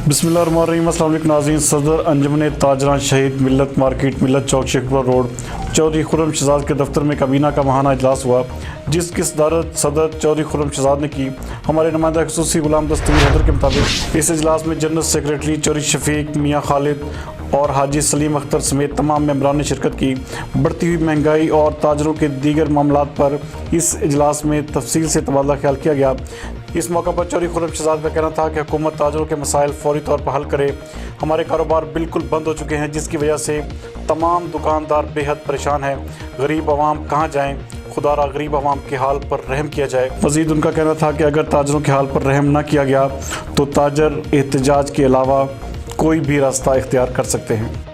बिस्मिल्लाहिर्रहमानिर्रहीम। अस्सलाम वालेकुम नाज़रीन। सदर अंजुमन ताजरान शहीद मिल्लत मार्केट मिल्लत चौक शेखपुरा रोड चौधरी खुर्रम शहजाद के दफ्तर में काबीना का माहाना इजलास हुआ, जिसकी सदारत सदर चौधरी खुर्रम शहजाद ने की। हमारे नुमाइंदा ख़ुसूसी गुलाम दस्तगीर हैदर के मुताबिक इस इजलास में जनरल सेक्रेटरी चौधरी शफीक मियाँ खालिद और हाजी सलीम अख्तर समेत तमाम मेंबरान ने शिरकत की। बढ़ती हुई महंगाई और ताजरों के दीगर मामलात पर इस इजलास में तफसील से तबादला ख्याल किया गया। इस मौका पर चौधरी खुर्रम शहजाद का कहना था कि हुकूमत ताजरों के मसाइल फौरी तौर पर हल करे। हमारे कारोबार बिल्कुल बंद हो चुके हैं, जिसकी वजह से तमाम दुकानदार बेहद परेशान हैं। गरीब आवाम कहाँ जाएँ? खुदारा गरीब आवाम के हाल पर रहम किया जाए। मज़ीद उनका कहना था कि अगर ताजरों के हाल पर रहम न किया गया तो ताजर एहतजाज के अलावा कोई भी रास्ता इख्तियार कर सकते हैं।